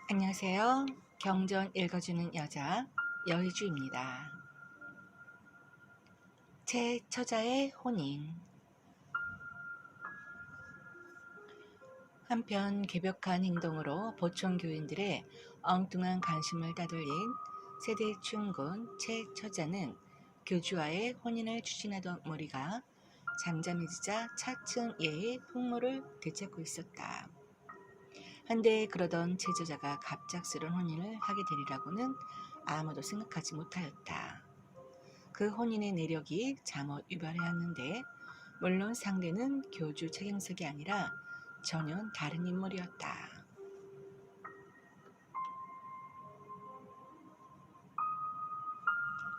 안녕하세요. 경전 읽어주는 여자 여희주입니다. 최처자의 혼인. 한편 개벽한 행동으로 보청 교인들의 엉뚱한 관심을 따돌린 세대 충군 최처자는 교주와의 혼인을 추진하던 무리가 잠잠해지자 차츰 예의 풍모를 되찾고 있었다. 한데 그러던 최저자가 갑작스런 혼인을 하게 되리라고는 아무도 생각하지 못하였다. 그 혼인의 내력이 잠옷 유발하였는데 물론 상대는 교주 최경석이 아니라 전혀 다른 인물이었다.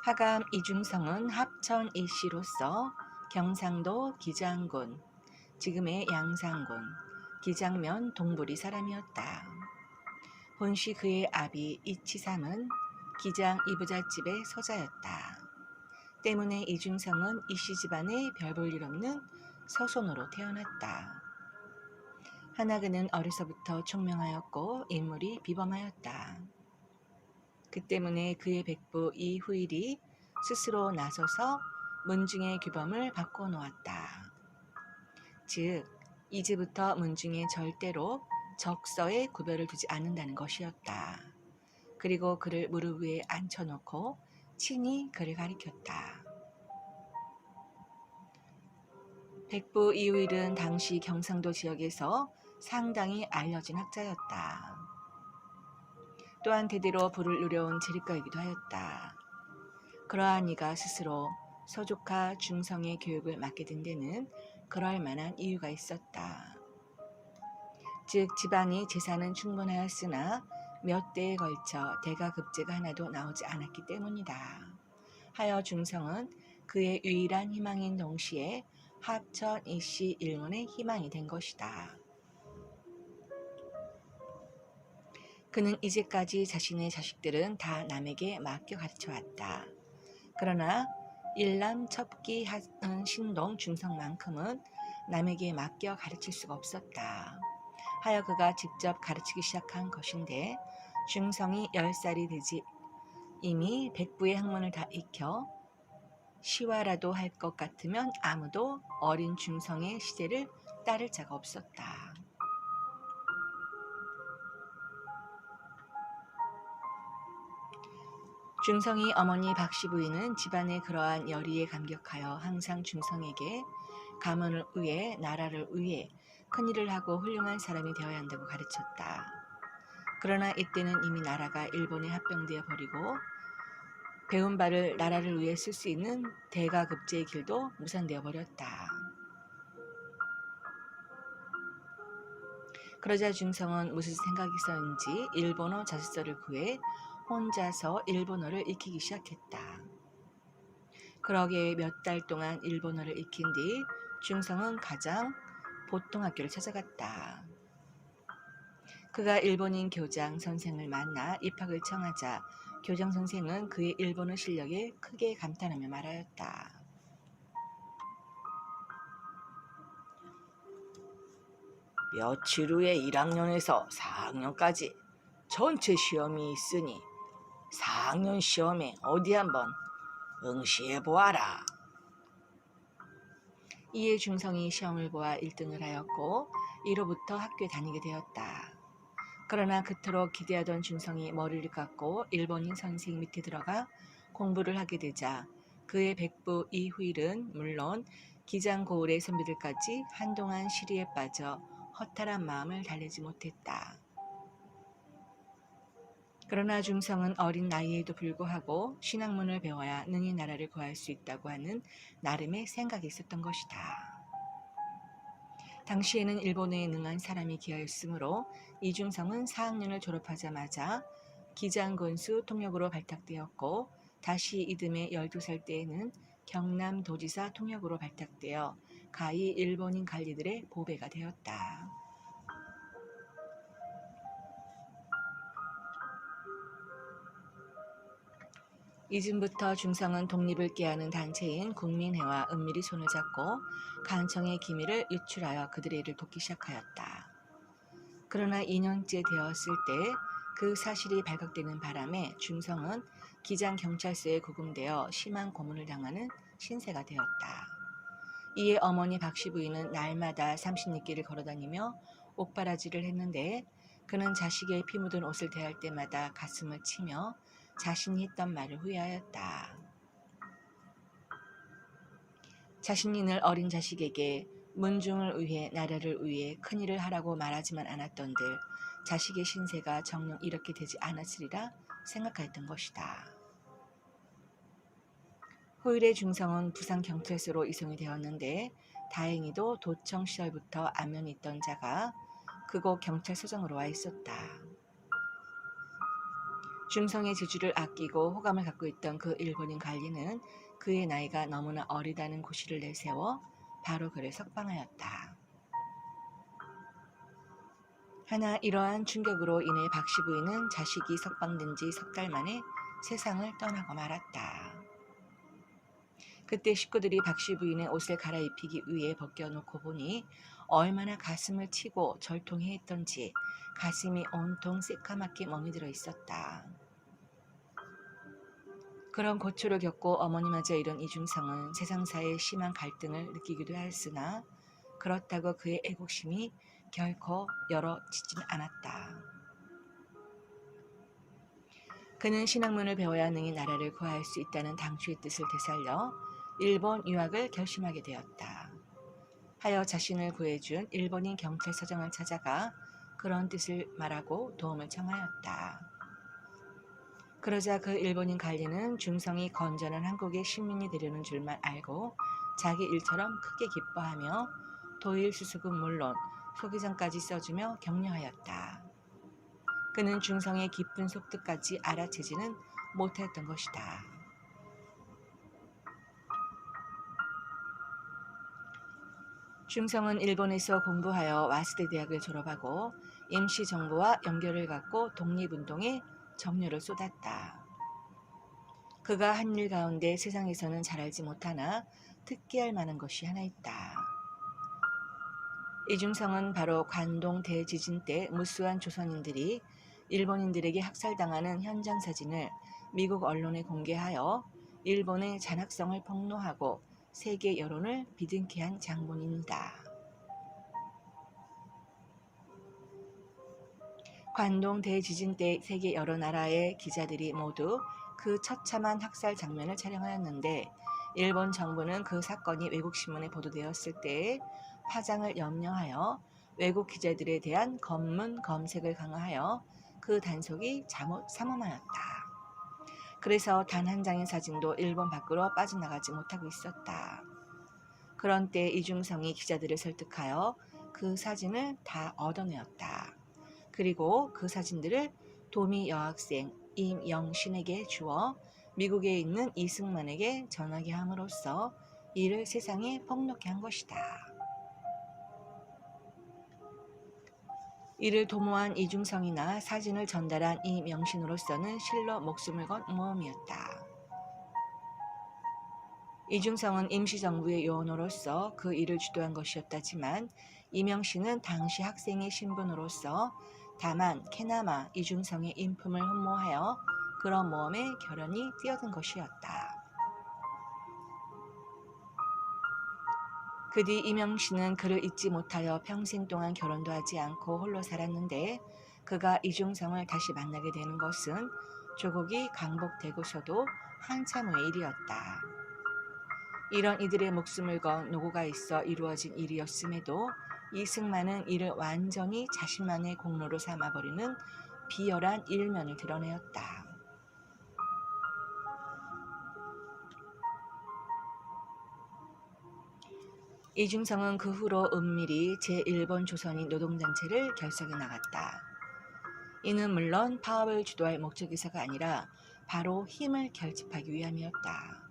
하감 이중성은 합천 이씨로서 경상도 기장군, 지금의 양산군, 기장면 동부리 사람이었다. 본시 그의 아비 이치삼은 기장 이부잣집의 서자였다. 때문에 이중성은 이씨 집안에 별 볼 일 없는 서손으로 태어났다. 하나 그는 어려서부터 총명하였고 인물이 비범하였다. 그 때문에 그의 백부 이후일이 스스로 나서서 문중의 규범을 바꿔놓았다. 즉 이제부터 문중에 절대로 적서에 구별을 두지 않는다는 것이었다. 그리고 그를 무릎 위에 앉혀놓고 친히 그를 가리켰다. 백부 이후일은 당시 경상도 지역에서 상당히 알려진 학자였다. 또한 대대로 부를 누려온 재리가이기도 하였다. 그러한 이가 스스로 서조카 중성의 교육을 맡게 된 데는 그럴 만한 이유가 있었다. 즉 집안이 재산은 충분하였으나 몇 대에 걸쳐 대가급제가 하나도 나오지 않았기 때문이다. 하여 중성은 그의 유일한 희망인 동시에 합천 이씨 일문의 희망이 된 것이다. 그는 이제까지 자신의 자식들은 다 남에게 맡겨 가르쳐왔다. 그러나 일남첩기하는 신동 중성만큼은 남에게 맡겨 가르칠 수가 없었다. 하여 그가 직접 가르치기 시작한 것인데 중성이 10살이 되지 이미 백부의 학문을 다 익혀 시화라도 할 것 같으면 아무도 어린 중성의 시대를 따를 자가 없었다. 중성이 어머니 박씨 부인은 집안의 그러한 열의에 감격하여 항상 중성에게 가문을 위해 나라를 위해 큰일을 하고 훌륭한 사람이 되어야 한다고 가르쳤다. 그러나 이때는 이미 나라가 일본에 합병되어 버리고 배운 바를 나라를 위해 쓸 수 있는 대가급제의 길도 무산되어 버렸다. 그러자 중성은 무슨 생각이 있었는지 일본어 자습서를 구해 혼자서 일본어를 익히기 시작했다. 그러게 몇 달 동안 일본어를 익힌 뒤 중성은 가장 보통 학교를 찾아갔다. 그가 일본인 교장 선생을 만나 입학을 청하자 교장 선생은 그의 일본어 실력에 크게 감탄하며 말하였다. 며칠 후에 1학년에서 4학년까지 전체 시험이 있으니 4학년 시험에 어디 한번 응시해보아라. 이에 중성이 시험을 보아 1등을 하였고 이로부터 학교에 다니게 되었다. 그러나 그토록 기대하던 중성이 머리를 깎고 일본인 선생 밑에 들어가 공부를 하게 되자 그의 백부 이후일은 물론 기장고을의 선비들까지 한동안 시리에 빠져 허탈한 마음을 달래지 못했다. 그러나 중성은 어린 나이에도 불구하고 신학문을 배워야 능히 나라를 구할 수 있다고 하는 나름의 생각이 있었던 것이다. 당시에는 일본에 능한 사람이 기하였으므로 이중성은 4학년을 졸업하자마자 기장군수 통역으로 발탁되었고 다시 이듬해 12살 때에는 경남도지사 통역으로 발탁되어 가히 일본인 관리들의 보배가 되었다. 이쯤부터 중성은 독립을 꾀하는 단체인 국민회와 은밀히 손을 잡고 간청의 기밀을 유출하여 그들의 일을 돕기 시작하였다. 그러나 2년째 되었을 때 그 사실이 발각되는 바람에 중성은 기장경찰서에 구금되어 심한 고문을 당하는 신세가 되었다. 이에 어머니 박씨 부인은 날마다 삼십리길을 걸어다니며 옥바라지를 했는데 그는 자식의 피 묻은 옷을 대할 때마다 가슴을 치며 자신이 했던 말을 후회하였다. 자신이 늘 어린 자식에게 문중을 위해 나라를 위해 큰일을 하라고 말하지만 않았던들 자식의 신세가 정녕 이렇게 되지 않았으리라 생각하였던 것이다. 후일의 중성은 부산경찰서로 이송이 되었는데 다행히도 도청 시절부터 안면이 있던 자가 그곳 경찰서장으로 와 있었다. 중성의 지주를 아끼고 호감을 갖고 있던 그 일본인 관리는 그의 나이가 너무나 어리다는 고시를 내세워 바로 그를 석방하였다. 하나 이러한 충격으로 인해 박씨 부인은 자식이 석방된 지 석 달 만에 세상을 떠나고 말았다. 그때 식구들이 박씨 부인의 옷을 갈아입히기 위해 벗겨놓고 보니 얼마나 가슴을 치고 절통해했던지 가슴이 온통 새까맣게 멍이 들어 있었다. 그런 고초를 겪고 어머니마저 이런 이중성은 세상사의 심한 갈등을 느끼기도 하였으나 그렇다고 그의 애국심이 결코 열어지진 않았다. 그는 신학문을 배워야 능히 나라를 구할 수 있다는 당초의 뜻을 되살려 일본 유학을 결심하게 되었다. 하여 자신을 구해준 일본인 경찰서장을 찾아가 그런 뜻을 말하고 도움을 청하였다. 그러자 그 일본인 관리는 중성이 건전한 한국의 시민이 되려는 줄만 알고 자기 일처럼 크게 기뻐하며 도일 수수은 물론 소기장까지 써주며 격려하였다. 그는 중성의 깊은 속뜻까지 알아채지는 못했던 것이다. 중성은 일본에서 공부하여 와스대 대학을 졸업하고 임시정부와 연결을 갖고 독립운동에 정열을 쏟았다. 그가 한 일 가운데 세상에서는 잘 알지 못하나 특기할 만한 것이 하나 있다. 이중성은 바로 관동 대지진 때 무수한 조선인들이 일본인들에게 학살당하는 현장 사진을 미국 언론에 공개하여 일본의 잔악성을 폭로하고 세계 여론을 비등케 한 장본인이다. 관동 대지진 때 세계 여러 나라의 기자들이 모두 그 처참한 학살 장면을 촬영하였는데 일본 정부는 그 사건이 외국 신문에 보도되었을 때의 파장을 염려하여 외국 기자들에 대한 검문 검색을 강화하여 그 단속이 삼엄하였다. 그래서 단 한 장의 사진도 일본 밖으로 빠져나가지 못하고 있었다. 그런 때 이중성이 기자들을 설득하여 그 사진을 다 얻어내었다. 그리고 그 사진들을 도미 여학생 임영신에게 주어 미국에 있는 이승만에게 전하게 함으로써 이를 세상에 폭로케 한 것이다. 이를 도모한 이중성이나 사진을 전달한 이명신으로서는 실로 목숨을 건 모험이었다. 이중성은 임시정부의 요원으로서 그 일을 주도한 것이었다지만 이명신은 당시 학생의 신분으로서 다만 캐나마 이중성의 인품을 흠모하여 그런 모험에 결연히 뛰어든 것이었다. 그 뒤 이명신은 그를 잊지 못하여 평생 동안 결혼도 하지 않고 홀로 살았는데 그가 이중성을 다시 만나게 되는 것은 조국이 강복되고서도 한참 후의 일이었다. 이런 이들의 목숨을 건 노고가 있어 이루어진 일이었음에도 이승만은 이를 완전히 자신만의 공로로 삼아버리는 비열한 일면을 드러내었다. 이중성은 그 후로 은밀히 제1번 조선인 노동단체를 결성해 나갔다. 이는 물론 파업을 주도할 목적에서가 아니라 바로 힘을 결집하기 위함이었다.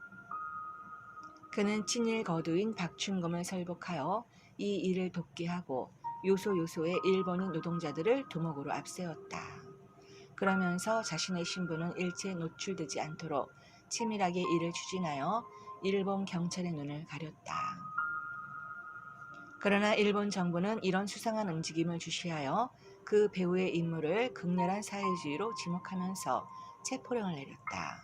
그는 친일 거두인 박춘검을 설복하여 이 일을 돕게 하고 요소요소의 일본인 노동자들을 두목으로 앞세웠다. 그러면서 자신의 신분은 일체 노출되지 않도록 치밀하게 이를 추진하여 일본 경찰의 눈을 가렸다. 그러나 일본 정부는 이런 수상한 움직임을 주시하여 그 배우의 인물을 극렬한 사회주의로 지목하면서 체포령을 내렸다.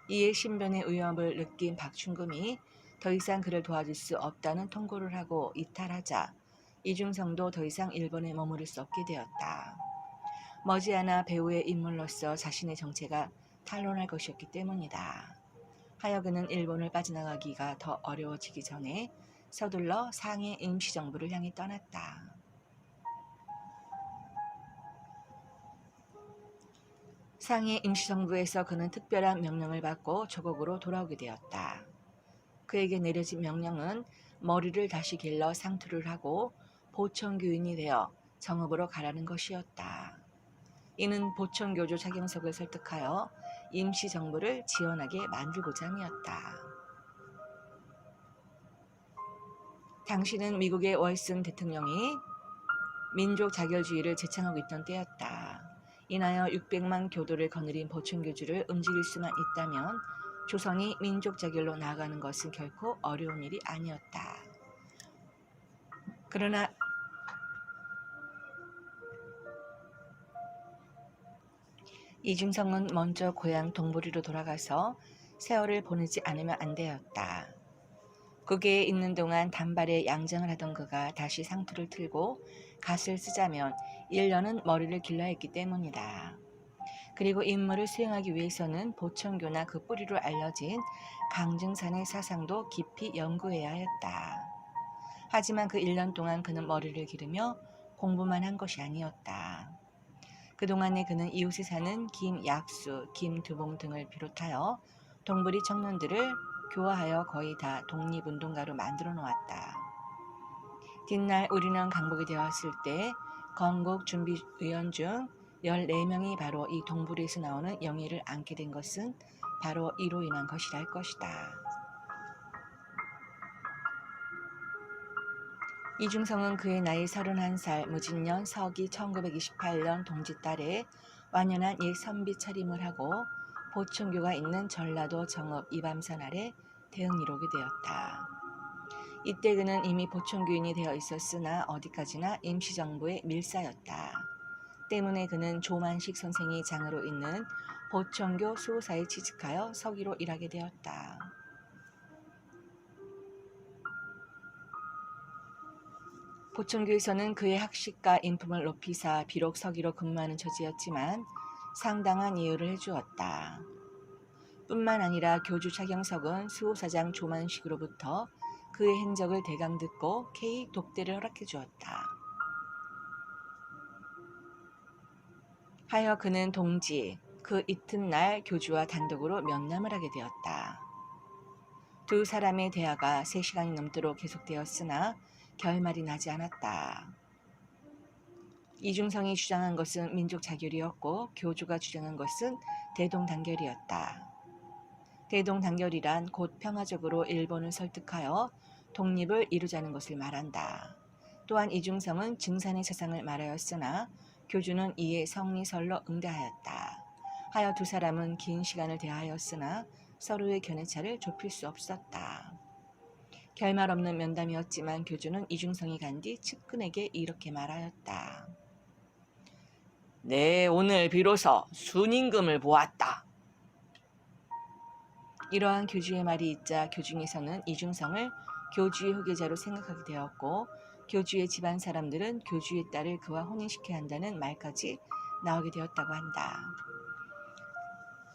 이에 신변의 위협을 느낀 박충금이 더 이상 그를 도와줄 수 없다는 통보를 하고 이탈하자 이중성도 더 이상 일본에 머무를 수 없게 되었다. 머지않아 배우의 인물로서 자신의 정체가 탄로날 것이었기 때문이다. 하여 그는 일본을 빠져나가기가 더 어려워지기 전에 서둘러 상해 임시정부를 향해 떠났다. 상해 임시정부에서 그는 특별한 명령을 받고 조국으로 돌아오게 되었다. 그에게 내려진 명령은 머리를 다시 길러 상투를 하고 보청교인이 되어 정읍으로 가라는 것이었다. 이는 보청교조 차경석을 설득하여 임시정부를 지원하게 만들고자 함이었다. 당시는 미국의 월슨 대통령이 민족 자결주의를 제창하고 있던 때였다. 인하여 600만 교도를 거느린 보청교주를 움직일 수만 있다면 조선이 민족 자결로 나아가는 것은 결코 어려운 일이 아니었다. 그러나 이중성은 먼저 고향 동부리로 돌아가서 세월을 보내지 않으면 안 되었다. 거기에 있는 동안 단발에 양장을 하던 그가 다시 상투를 틀고 갓을 쓰자면 1년은 머리를 길러야 했기 때문이다. 그리고 임무를 수행하기 위해서는 보청교나 그 뿌리로 알려진 강증산의 사상도 깊이 연구해야 했다. 하지만 그 1년 동안 그는 머리를 기르며 공부만 한 것이 아니었다. 그동안에 그는 이웃에 사는 김약수, 김두봉 등을 비롯하여 동부리 청년들을 교화하여 거의 다 독립운동가로 만들어 놓았다. 뒷날 우리는 강복이 되었을 때 건국준비위원 중 14명이 바로 이 동부리에서 나오는 영예를 안게 된 것은 바로 이로 인한 것이라 할 것이다. 이중성은 그의 나이 31살 무진년 서기 1928년 동짓달에 완연한 옛 선비 차림을 하고 보청교가 있는 전라도 정읍 이밤산 아래 대응이로 오게 되었다. 이때 그는 이미 보청교인이 되어 있었으나 어디까지나 임시정부의 밀사였다. 때문에 그는 조만식 선생이 장으로 있는 보청교 수호사에 취직하여 서기로 일하게 되었다. 보청교에서는 그의 학식과 인품을 높이사 비록 서기로 근무하는 처지였지만 상당한 이유를 해주었다. 뿐만 아니라 교주 차경석은 수호사장 조만식으로부터 그의 행적을 대강 듣고 K 독대를 허락해 주었다. 하여 그는 동지 그 이튿날 교주와 단독으로 면담을 하게 되었다. 두 사람의 대화가 3시간이 넘도록 계속되었으나 결말이 나지 않았다. 이중성이 주장한 것은 민족 자결이었고 교주가 주장한 것은 대동단결이었다. 대동단결이란 곧 평화적으로 일본을 설득하여 독립을 이루자는 것을 말한다. 또한 이중성은 증산의 사상을 말하였으나 교주는 이에 성리설로 응대하였다. 하여 두 사람은 긴 시간을 대화하였으나 서로의 견해차를 좁힐 수 없었다. 결말 없는 면담이었지만 교주는 이중성이 간 뒤 측근에게 이렇게 말하였다. 네, 오늘 비로소 순임금을 보았다. 이러한 교주의 말이 있자 교중에서는 이중성을 교주의 후계자로 생각하게 되었고 교주의 집안 사람들은 교주의 딸을 그와 혼인시켜야 한다는 말까지 나오게 되었다고 한다.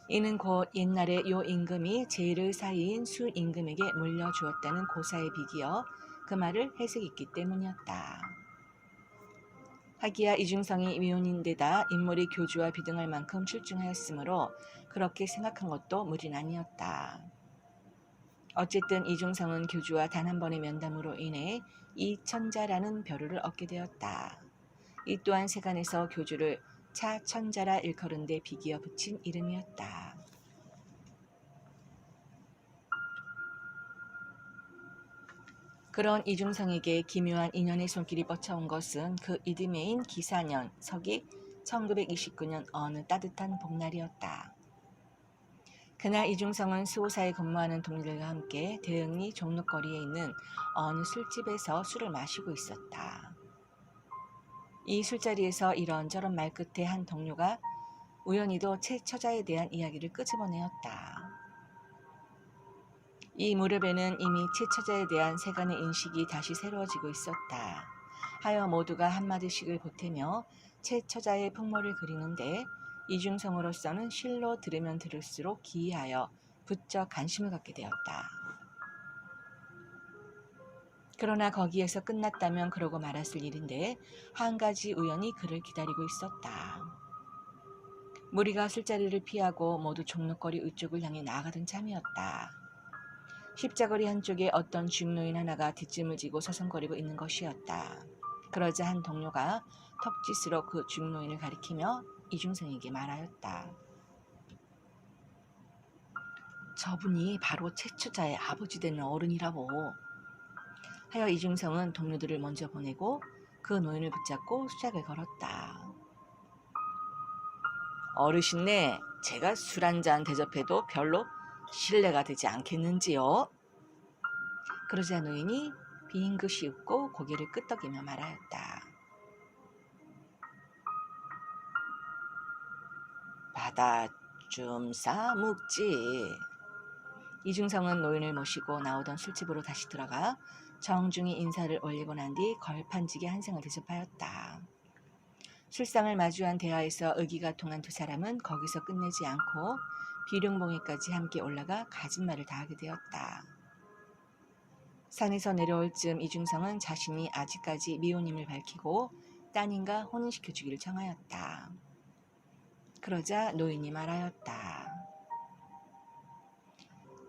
이는 곧 옛날에 요 임금이 제일의 사이인 수 임금에게 물려주었다는 고사의 빅이어 그 말을 해석했기 때문이었다. 하기야 이중성이 위원인데다 인물이 교주와 비등할 만큼 출중하였으므로 그렇게 생각한 것도 무리는 아니었다. 어쨌든 이중성은 교주와 단 한 번의 면담으로 인해 이천자라는 벼루를 얻게 되었다. 이 또한 세간에서 교주를 차천자라 일컬은데 비기어 붙인 이름이었다. 그런 이중성에게 기묘한 인연의 손길이 뻗쳐온 것은 그 이듬해인 기사년 서기 1929년 어느 따뜻한 봄날이었다. 그날 이중성은 수호사에 근무하는 동료들과 함께 대흥리 종로거리에 있는 어느 술집에서 술을 마시고 있었다. 이 술자리에서 이런저런 말 끝에 한 동료가 우연히도 최 처자에 대한 이야기를 끄집어내었다. 이 무렵에는 이미 최 처자에 대한 세간의 인식이 다시 새로워지고 있었다. 하여 모두가 한마디씩을 보태며 최 처자의 풍모를 그리는데 이중성으로서는 실로 들으면 들을수록 기이하여 부쩍 관심을 갖게 되었다. 그러나 거기에서 끝났다면 그러고 말았을 일인데 한 가지 우연이 그를 기다리고 있었다. 무리가 술자리를 피하고 모두 종로거리 위쪽을 향해 나아가던 참이었다. 십자거리 한쪽에 어떤 중노인 하나가 뒷짐을 지고 서성거리고 있는 것이었다. 그러자 한 동료가 턱짓으로 그 중노인을 가리키며 이중성에게 말하였다. 저분이 바로 최처자의 아버지 되는 어른이라고. 하여 이중성은 동료들을 먼저 보내고 그 노인을 붙잡고 수작을 걸었다. 어르신네, 제가 술 한잔 대접해도 별로 신뢰가 되지 않겠는지요? 그러자 노인이 빙긋이 웃고 고개를 끄덕이며 말하였다. 바다 좀 싸묵지. 이중성은 노인을 모시고 나오던 술집으로 다시 들어가 정중히 인사를 올리고 난 뒤 걸판지게 한상을 대접하였다. 술상을 마주한 대화에서 의기가 통한 두 사람은 거기서 끝내지 않고 비룡봉에까지 함께 올라가 가진 말을 다하게 되었다. 산에서 내려올 즈음 이중성은 자신이 아직까지 미혼임을 밝히고 따님과 혼인시켜주기를 청하였다. 그러자 노인이 말하였다.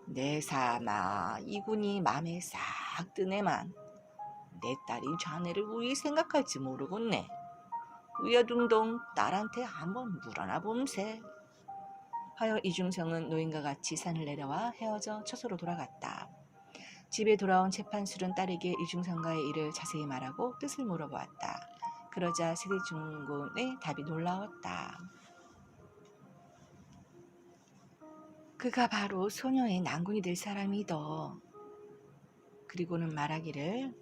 내 사마 이군이 맘에 싹 드네만 내 딸이 자네를 우이 생각할지 모르겠네. 위아둥둥 딸한테 한번 물어나 봄세. 하여 이중성은 노인과 같이 산을 내려와 헤어져 처소로 돌아갔다. 집에 돌아온 채판술은 딸에게 이중성과의 일을 자세히 말하고 뜻을 물어보았다. 그러자 세대중군의 답이 놀라웠다. 그가 바로 소녀의 난군이 될 사람이더. 그리고는 말하기를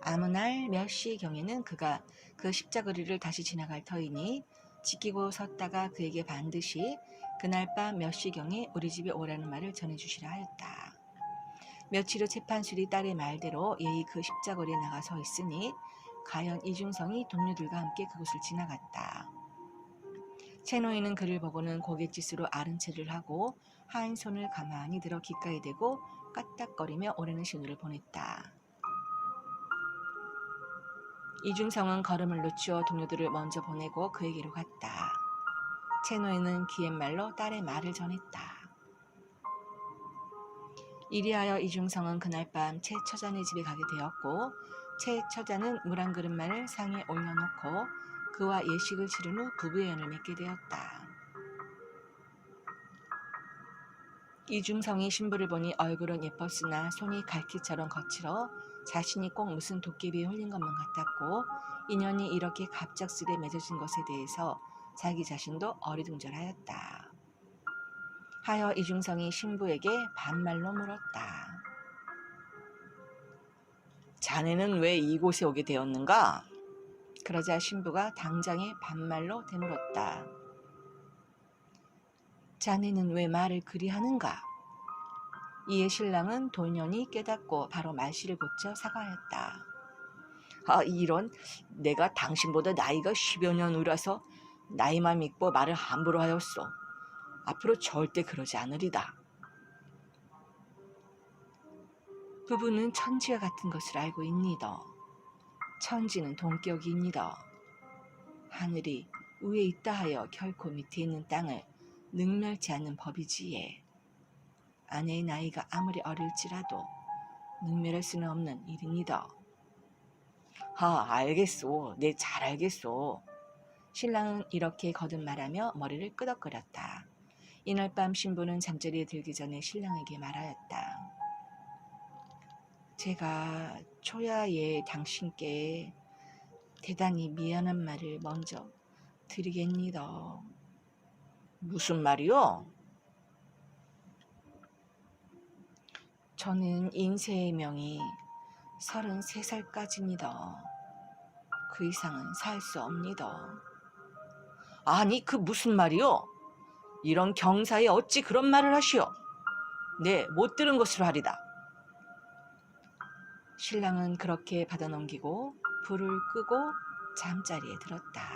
아무 날 몇 시경에는 그가 그 십자거리를 다시 지나갈 터이니 지키고 섰다가 그에게 반드시 그날 밤 몇 시경에 우리 집에 오라는 말을 전해주시라 하였다. 며칠 후 채판술이 딸의 말대로 예의 그 십자거리에 나가 서 있으니 과연 이중성이 동료들과 함께 그곳을 지나갔다. 채노인은 그를 보고는 고갯짓으로 아른 체를 하고 한 손을 가만히 들어 귓가에 대고 까딱거리며 오래는 신호를 보냈다. 이중성은 걸음을 늦추어 동료들을 먼저 보내고 그에게로 갔다. 채노인은 기욤말로 딸의 말을 전했다. 이리하여 이중성은 그날 밤 최 처자네 집에 가게 되었고 최 처자는 물 한 그릇만을 상에 올려놓고 그와 예식을 치른 후 부부의 연을 맺게 되었다. 이중성이 신부를 보니 얼굴은 예뻤으나 손이 갈퀴처럼 거칠어 자신이 꼭 무슨 도깨비에 홀린 것만 같았고 인연이 이렇게 갑작스레 맺어진 것에 대해서 자기 자신도 어리둥절하였다. 하여 이중성이 신부에게 반말로 물었다. 자네는 왜 이곳에 오게 되었는가? 그러자 신부가 당장에 반말로 되물었다. 자네는 왜 말을 그리 하는가? 이에 신랑은 돌연히 깨닫고 바로 말씨를 고쳐 사과하였다. 아, 이런, 내가 당신보다 나이가 10여 년 어려서 나이만 믿고 말을 함부로 하였소. 앞으로 절대 그러지 않으리다. 부부는 천지와 같은 것을 알고 있니다. 천지는 동격이입니다. 하늘이 위에 있다 하여 결코 밑에 있는 땅을 능멸치 않는 법이지에 아내의 나이가 아무리 어릴지라도 능멸할 수는 없는 일입니다. 알겠소. 네, 잘 알겠소. 신랑은 이렇게 거듭말하며 머리를 끄덕거렸다. 이날 밤 신부는 잠자리에 들기 전에 신랑에게 말하였다. 제가 초야에 당신께 대단히 미안한 말을 먼저 드리겠니다. 무슨 말이요? 저는 인생의 명이 33살까지입니다. 그 이상은 살 수 없니더. 아니 그 무슨 말이오? 이런 경사에 어찌 그런 말을 하시오? 네, 못 들은 것으로 하리다. 신랑은 그렇게 받아넘기고 불을 끄고 잠자리에 들었다.